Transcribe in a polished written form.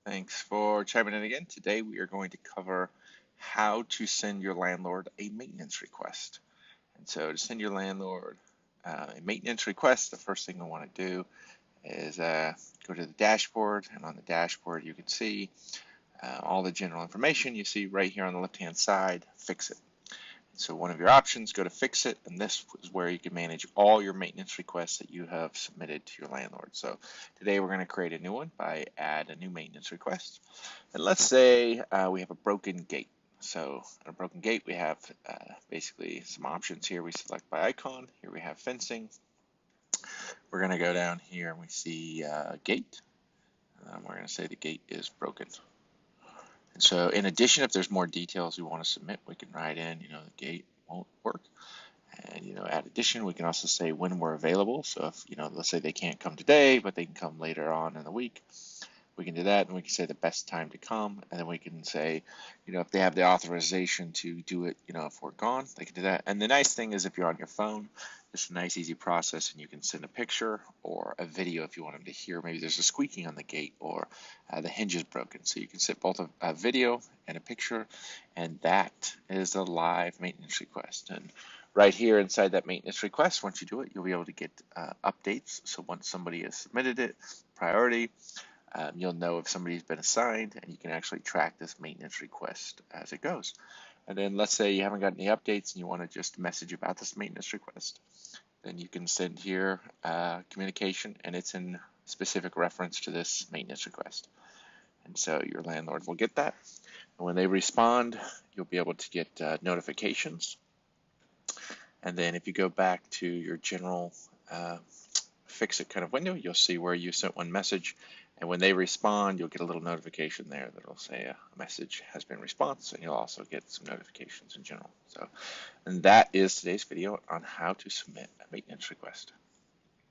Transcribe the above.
Thanks for chiming in again. Today we are going to cover how to send your landlord a maintenance request. And so to send your landlord a maintenance request, the first thing I want to do is go to the dashboard, and on the dashboard you can see all the general information. You see right here on the left-hand side, fix it. So one of your options, go to fix it, and this is where you can manage all your maintenance requests that you have submitted to your landlord. So today we're going to create a new one by add a new maintenance request. And let's say we have a broken gate. So on a broken gate, we have basically some options here. We select by icon. Here we have fencing. We're going to go down here and we see gate. We're going to say the gate is broken. And so in addition, if there's more details we want to submit, we can write in, the gate won't work. And, add addition, we can also say when we're available. So if, let's say they can't come today, but they can come later on in the week, we can do that. And we can say the best time to come. And then we can say, if they have the authorization to do it, if we're gone, they can do that. And the nice thing is if you're on your phone, it's a nice, easy process, and you can send a picture or a video if you want them to hear. Maybe there's a squeaking on the gate or the hinge is broken. So you can send both a video and a picture, and that is a live maintenance request. And right here inside that maintenance request, once you do it, you'll be able to get updates. So once somebody has submitted it, priority, you'll know if somebody's been assigned, and you can actually track this maintenance request as it goes. And then let's say you haven't got any updates and you want to just message about this maintenance request. Then you can send here communication, and it's in specific reference to this maintenance request. And so your landlord will get that. And when they respond, you'll be able to get notifications. And then if you go back to your general fix it kind of window, you'll see where you sent one message, and when they respond, you'll get a little notification there that'll say a message has been response, and you'll also get some notifications in general. So, and that is today's video on how to submit a maintenance request.